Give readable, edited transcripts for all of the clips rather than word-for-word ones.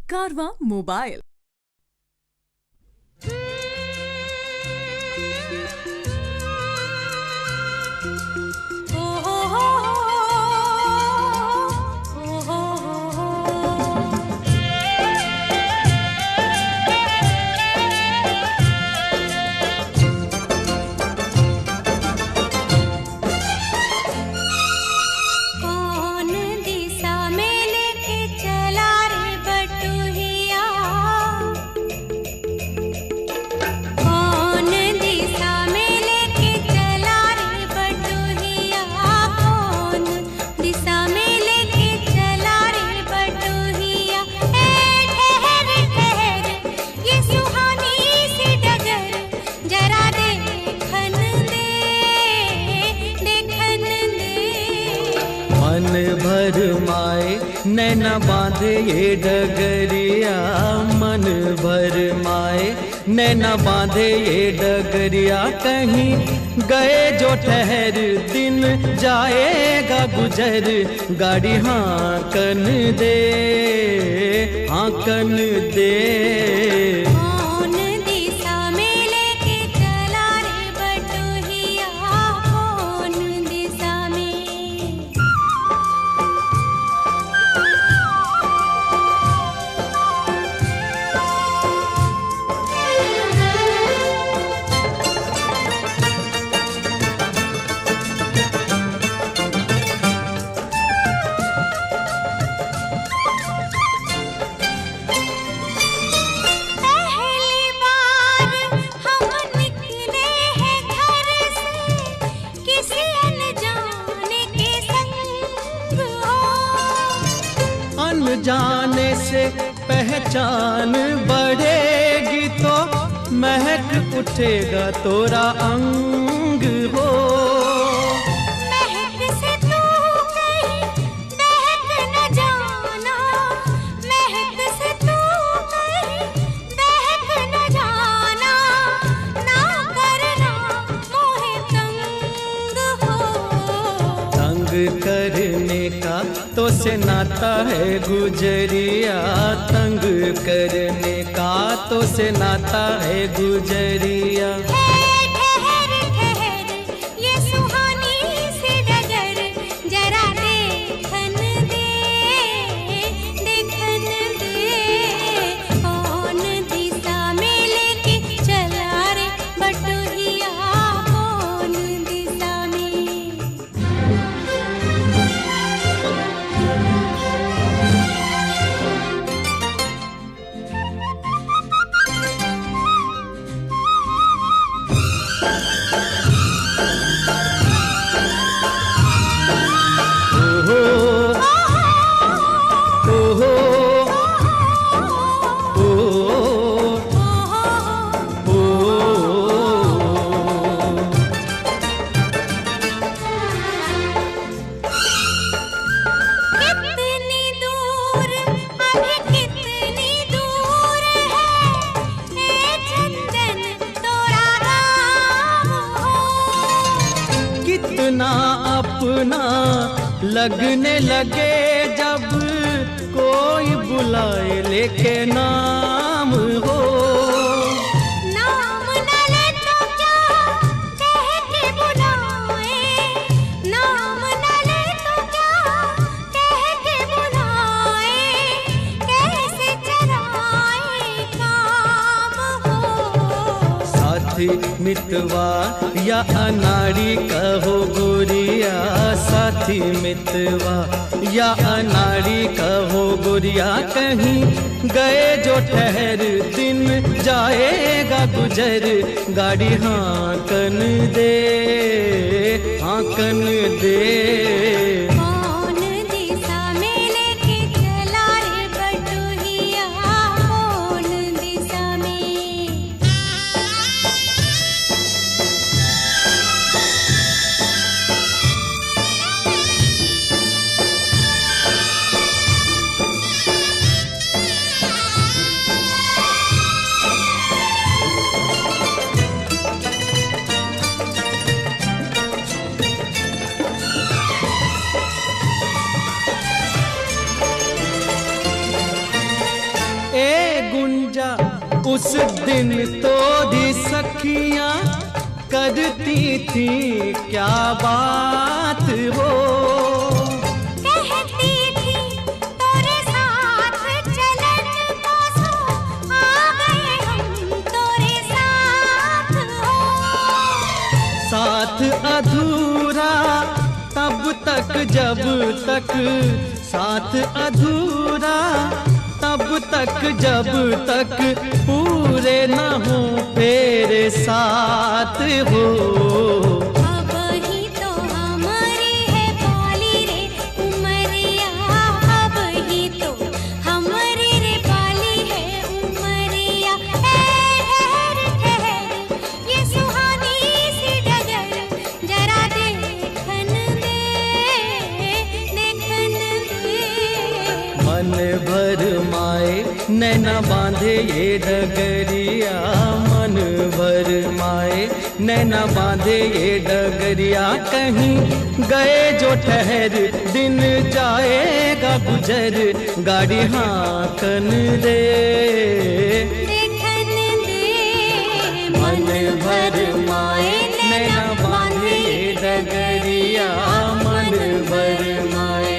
कारवां mobile. मन भर माए नैना बांधे ये डगरिया, मन भर माए नैना बांधे ये डगरिया। कहीं गए जो ठहर दिन जाएगा गुजर, गाड़ी हाँकन दे हाँकन दे। जाने से पहचान बढ़ेगी तो महक उठेगा तोरा अंग हो। महक से तू कहीं बहक न जाना, महक से तू कहीं बहक न जाना, ना करना मोहे तंग हो। तंग करने का तो से नाता है गुजरिया, तंग करने का तो से नाता है गुजरिया। ठहर ठहर ये सुहानी सी डगर, जरा देखन दे देखन दे। कौन दिशा में लेके चला रे बटुहिया, कौन दिशा में। कितना अपना लगने लगे जब कोई बुलाए लेके नाम हो। नाम न ले तो क्या कह के बुलाए, नाम न ले तो क्या कह के बुलाए, कैसे चलाए काम हो। साथी मितवा या अनाड़ी कहो गोरिया, साथी मितवा या अनाड़ी कहो गोरिया। कहीं गए जो ठहर दिन जाएगा गुजर, गाड़ी हाँकन दे हाँकन दे। कौन दिशा में लेके चला रे बटुहिया, कौन दिशा में। गुंजा उस दिन तो दी सखियां करती थी क्या बात हो। कहती थी तोरे साथ चलन को सो आ गए हम तोरे साथ हो। साथ अधूरा तब तक जब तक, साथ अधूरा तब तक जब तक पूरे न हो तेरे साथ हो। अब ही तो हमारी है बाली रे उमरिया, अब ही तो हमारी रे बाली है उमरिया। ठहर ठहर ये सुहानी सी डगर जरा देखन दे, देखन दे। मन भर माए नैना बांधे ये डगरिया, मन भर माए नैना बांधे ये डगरिया। कहीं गए जो ठहर दिन जाएगा गुजर, गाड़ी हाकन दे, देखन दे। मन भर माए नैना बांधे ये डगरिया, मन भर माए।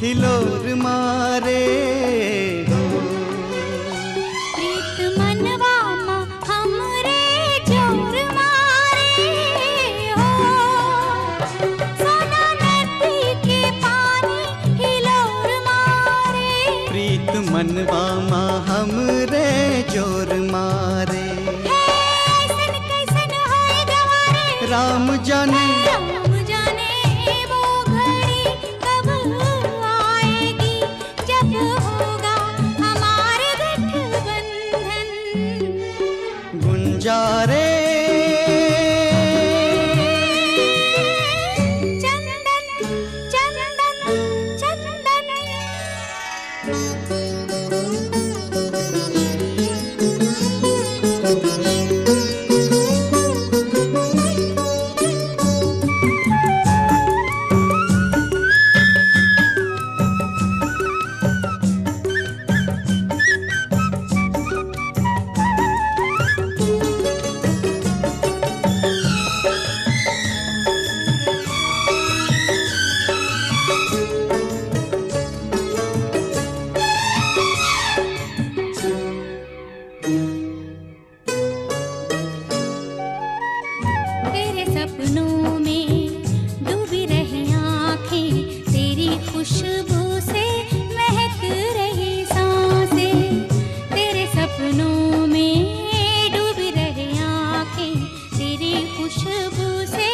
हिलोर मारे हो। प्रीत मनवा मा हमरे जोर मारे हो। सोना नदी के पानी हिलोर मारे। प्रीत मनवा मा हमरे जोर मारे। ऐसन कैसन होए गवारे। राम जाने राम जाने वो घड़ी कब आएगी जब होगा हमारे गठबंधन। गुंजारे चंदन चंदन चंदन। तेरे सपनों में डूबी रही आँखें। तेरी खुशबू से महक रही सांसें। तेरे सपनों में डूबी रही आँखें। तेरी खुशबू से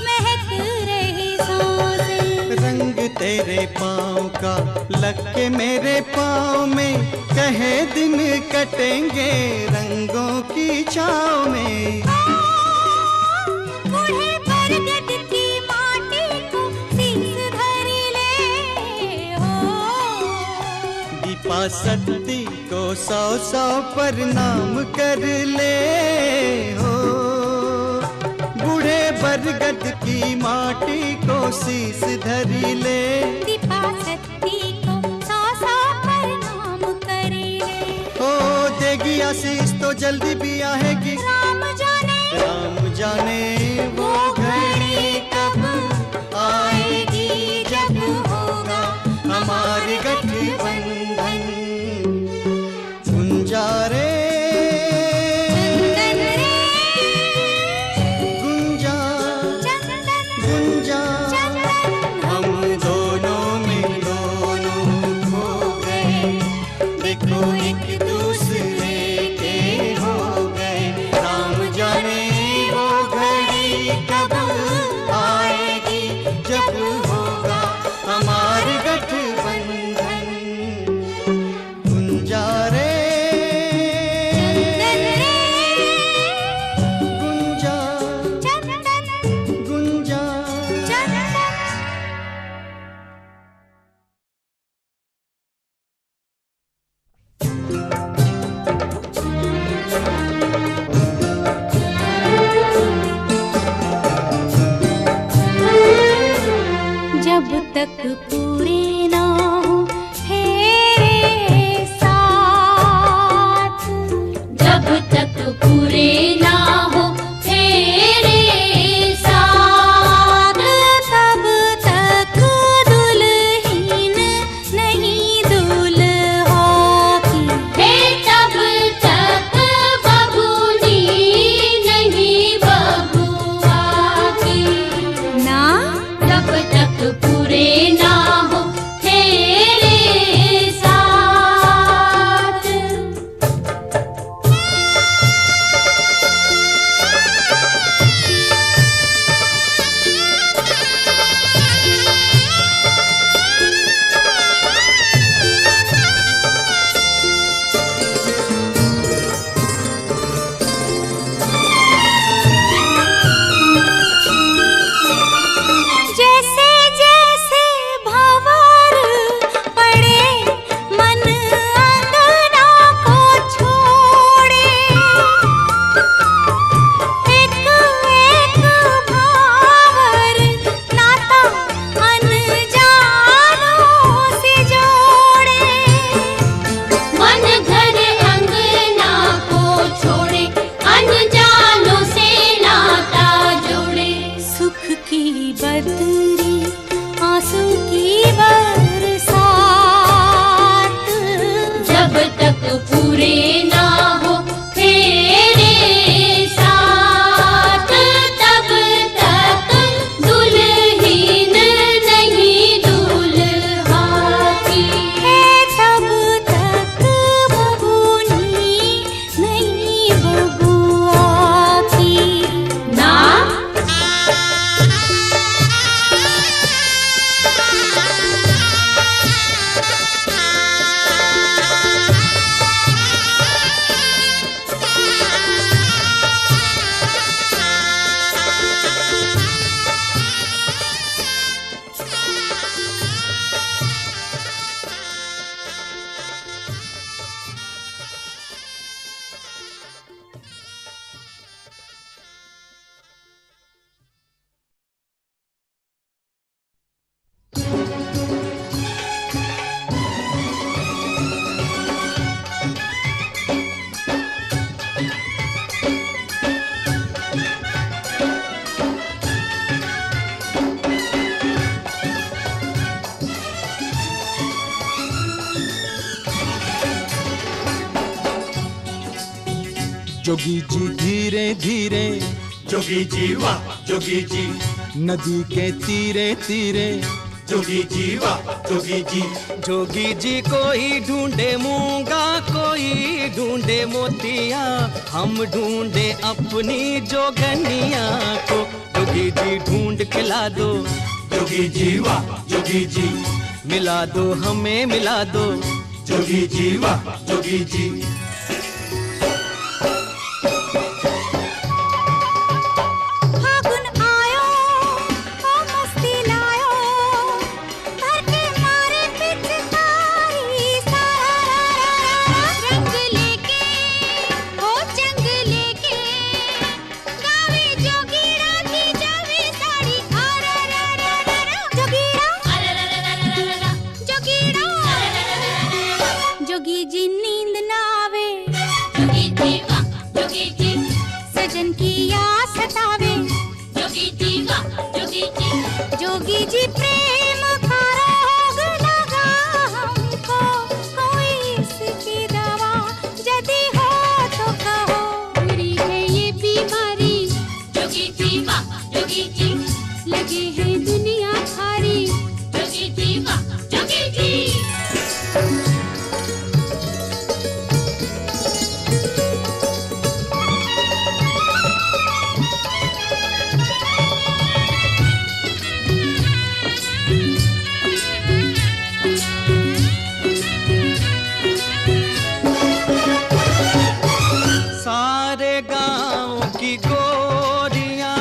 महक रही सांसें। रंग तेरे पाँव का लग के मेरे पाँव में, कहे दिन कटेंगे रंगों की छाँव में। बूढ़े बरगद की माटी को शीश धरी ले हो। दीपा सती को 100-100 प्रणाम कर ले हो। बूढ़े बरगद की माटी को शीश धरी ले। दीपा सती को 100-100 प्रणाम करे। हो देगी आशीष तो जल्दी भी आएगी। राम जाने वो घड़ी कब आएगी जब होगा हमारी गठबंधन। गुंजारे चंदन रे गुंजा चंदन गुंजा। चंदन। हम दोनों में दोनों खो गए, देखो एक दूसरे के हो गए। राम जाने वो घड़ी कब आएगी जब होगा हमारी गठबंधन। गुंजारे चंदन रे गुंजा चंदन गुंजा। चंदन। जब तक पूरे ना हो तेरे साथ। जब तक पूरे ना हो तेरे साथ। तब तक दुल्हन नहीं दुल्हा की। हे तब तक बबूनी नहीं बबुआ की। ना जब तक पूरे ना जोगी जी धीरे धीरे, जोगी जी वाह जोगी जी, नदी के तीरे तीरे, जोगी जी वाह जोगी जी। जोगी जी कोई ढूंढे मूंगा, कोई ढूंढे मोतिया, हम ढूंढे अपनी जोगनिया को। जोगी जी ढूंढ के ला दो, जोगी जी वाह जोगी जी, मिला दो हमें मिला दो, जोगी जी वाह जोगी जी। फागुन आयो ओ मस्ती लायो, भर के मारे पिचकारी सारा, रंग लेके हो जंग लेके, गावे जोगीरा की जावे साड़ी, जोगीरा जोगीरा जोगी जी नींद ना आवे, जोगी जी वाह जोगी जी, सजन की याद सतावे, जोगी जी वाह जोगी जी, जोगी जी प्रेम का रोग लगा हमको, कोई इसकी दवा यदि हो तो कहो, बुरी है ये बीमारी, जोगी जी वाह जोगी जी, लगे है दुनिया भारी, जोगी जी वाह जोगी जी। सारे गांव की गोरियां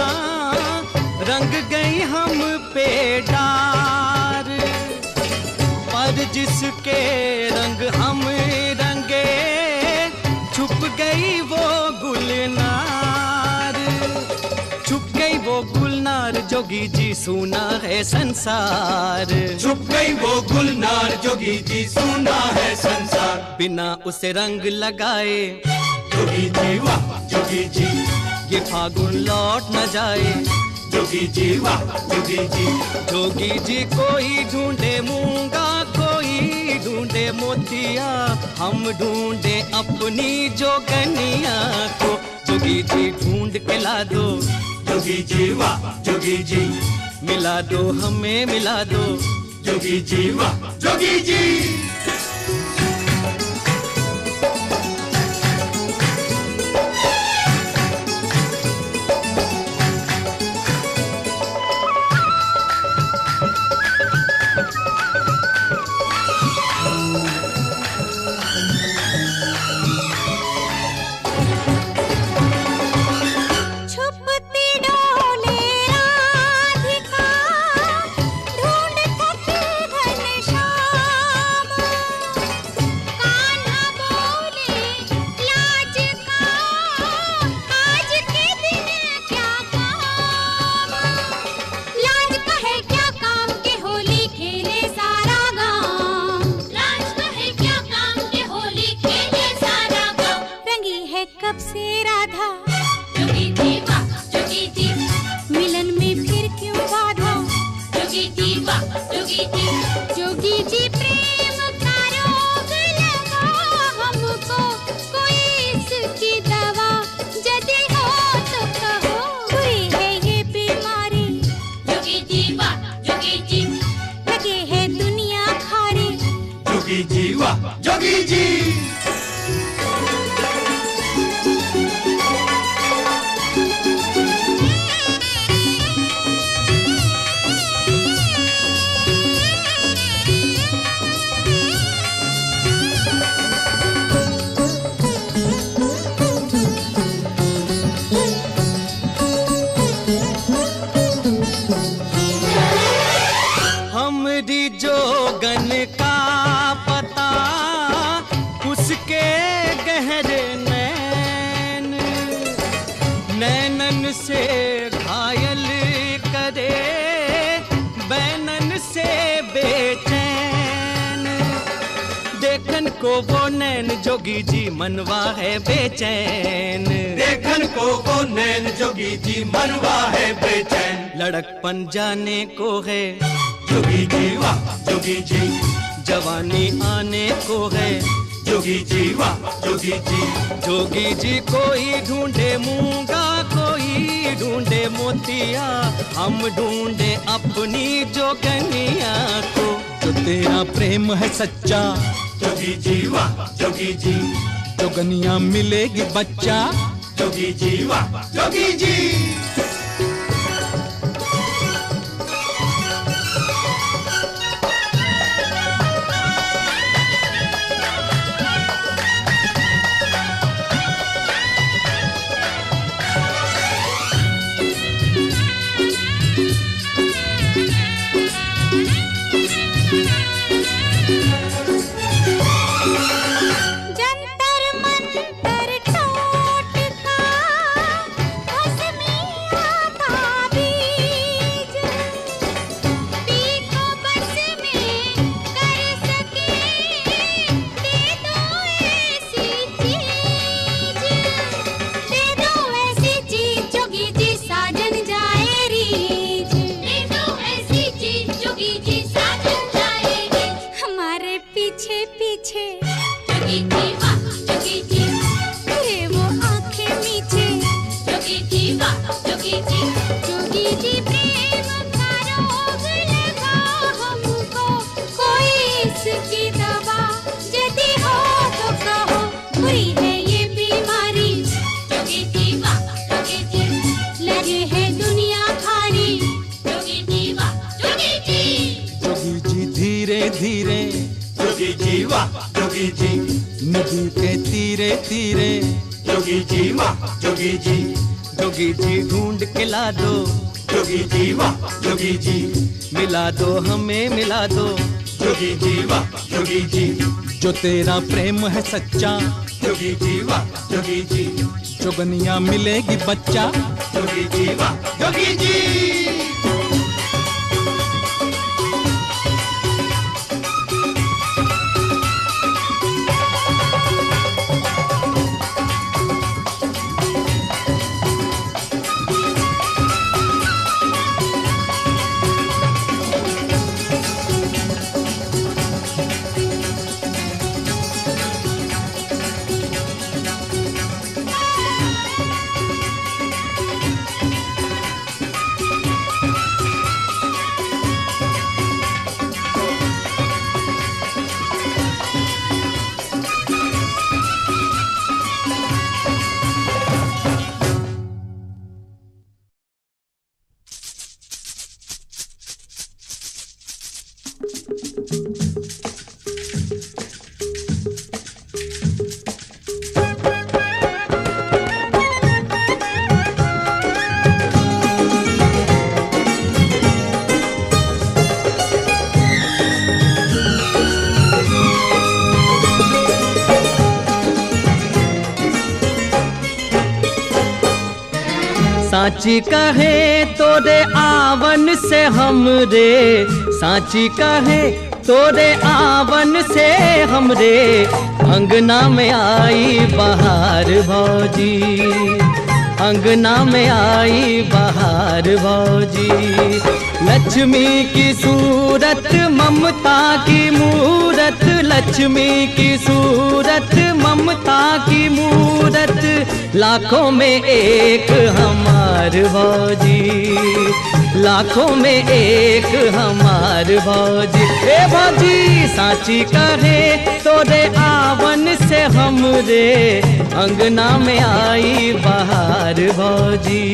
रंग गई हम पे डार, पर जिसके रंग हम रंगे छुप गई वो गुलनार, छुप गई वो गुलनार। जोगी जी सुना है संसार, छुप गई वो गुलनार, जोगी जी सुना है संसार, बिना उसे रंग लगाए जोगी जी वाह जोगी जी, ये फागुन लौट न जाए, जोगी जी वाह जोगी जी। जोगी जी कोई ढूंढे मूंगा, कोई ढूंढे मोतिया, हम ढूंढे अपनी जोगनिया को। जोगी जी ढूंढ के ला दो, जोगी जी वाह जोगी जी, मिला दो हमें मिला दो, जोगी जी वाह जोगी जी। छुपती डोले राधिका, ढूंढ थके घनश्याम, कान्हा बोले लाज का, आज के दिन क्या काम, लाज का है क्या काम के होली खेले सारा गाँव, लाज का है क्या काम के होली खेले सारा गाँव, रंगी है कब से राधा, जोगी जी वाह जोगी जी, मिलन में फिर क्यों बाधा, जोगी जी वाह जोगी जी, जोगी जी प्रेम का रोग लगा हमको, कोई इसकी दवा यदि हो तो कहो, बुरी है ये बीमारी, जोगी जी वाह जोगी जी, लगे है दुनिया भारी, जोगी जी वाह जोगी जी। हमरी जोगन का पता उसके गहरे नैन, नैनन से घायल करे, बैनन से बेचैन, देखन को वो नैन जोगी जी मनवा है बेचैन, देखन को वो नैन जोगी जी मनवा है बेचैन, लड़कपन जाने को है जोगी जी वाह जोगी जी, जवानी आने को है, जोगी जी वाह जोगी जी। जोगी जी कोई ढूंढे मूंगा, कोई ढूंढे मोतिया, हम ढूंढे अपनी जोगनिया को। जो तेरा प्रेम है सच्चा, जोगी जी वाह जोगी जी। जोगनिया मिलेगी बच्चा, जोगी जी वाह जोगी जी। जंतर मंतर टोटका भस्मिया ताबीज, पीको बस में कर सके दे दो ऐसी चीज, दे दो ऐसी चीज जोगी जी साजन जाए रीज, दे दो ऐसी चीज जोगी जी साजन जाए रीज। हमारे पीछे पीछे जोगी जी वाह जोगी जी। फिरे वो आंखें नीचे, जोगी जी वाह जोगी जी। जोगी जी प्रेम का रोग लगा हमको, कोई इसकी दवा यदि हो तो कहो, बुरी है ये बीमारी, जोगी जी वाह जोगी जी। लगे है दुनिया भारी, जोगी जी वाह जोगी जी। जोगी जी धीरे धीरे जोगी जी वाह जोगी जी। नदी के तीरे तीरे, जोगी जी वाह जोगी जी। जोगी जी ढूंढ के ला दो, जोगी जी वाह जोगी जी। मिला दो हमें मिला दो। जोगी जी वाह जोगी जी। जो तेरा प्रेम है सच्चा, जोगी जी वाह जोगी जी। जोगनिया मिलेगी बच्चा, जोगी जी वाह जोगी जी। सांची कहे तोरे आवन से हमरे, सांची कहे तोरे आवन से हमरे, अंगना में आई बहार भौजी, अंगना में आई बहार भौजी। लक्ष्मी की सूरत ममता की मूरत, लक्ष्मी की सूरत ममता की मूरत, लाखों में एक हमार भौजी, लाखों में एक हमार भौजी। ए भौजी सांची कहे तोरे आवन से हमरे, अंगना में आई बहार भौजी।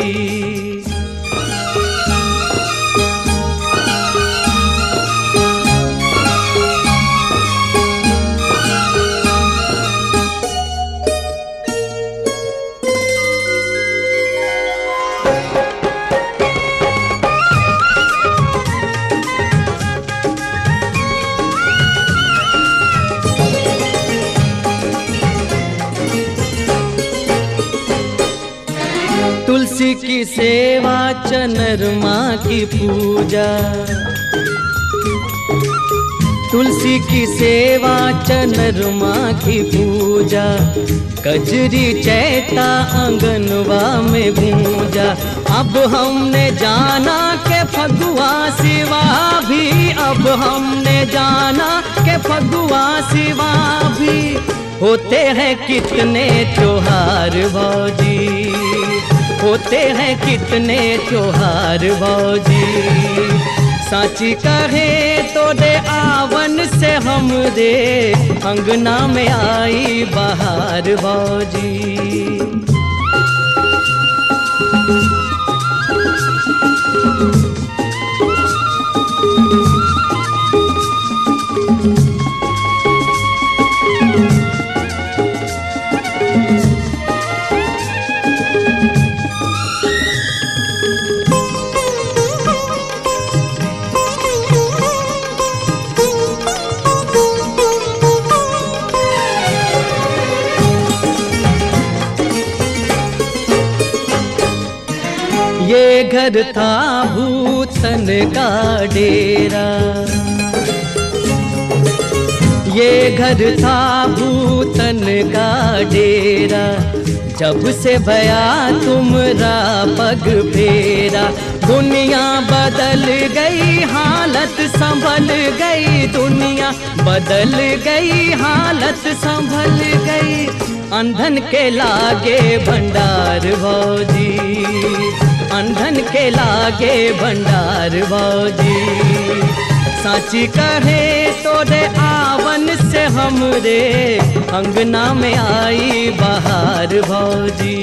तुलसी की सेवा चनरमा की पूजा, तुलसी की सेवा चनरमा की पूजा, कजरी चैता आंगनवा में गूंजा। अब हमने जाना के फगुआ सिवा भी, अब हमने जाना के फगुआ सिवा भी होते हैं कितने त्योहार भौजी, होते हैं कितने त्योहार भौजी। साची कहे तो दे आवन से हम दे अंगना में आई बहार भौजी। ये घर था भूतन का डेरा, ये घर था भूतन का डेरा। जब से भया तुमरा पग फेरा, दुनिया बदल गई हालत संभल गई, दुनिया बदल गई हालत संभल गई। अंधन के लागे भंडार भौजी, अंधन के लागे भंडार भौजी। साची कहे तो रे आवन से हमरे अंगना में आई बहार भौजी।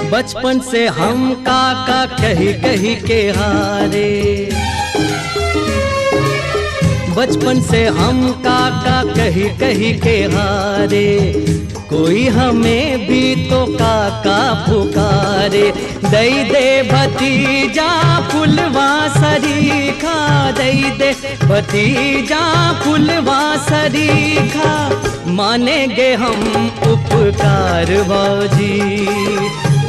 बचपन से हम काका कही कही के हारे, बचपन से हम काका कही कही के हारे। कोई हमें भी तो काका पुकारे, दई दे भतीजा फुलवा सरीखा, दई दे भतीजा फुलवा सरीखा। मानेंगे हम उपकार भौजी,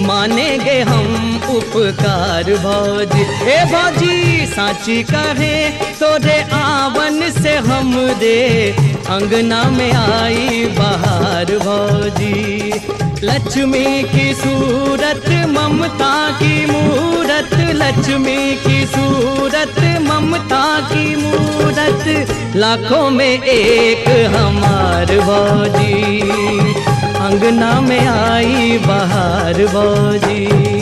मानेंगे हम उपकार भौजी। ए भौजी साची कहे तो रे आवन से हम दे अंगना में आई बहार भौजी। लक्ष्मी की सूरत ममता की मूरत, लक्ष्मी की सूरत ममता की मूरत। लाखों में एक हमार भौजी, अंगना में आई बहार भौजी।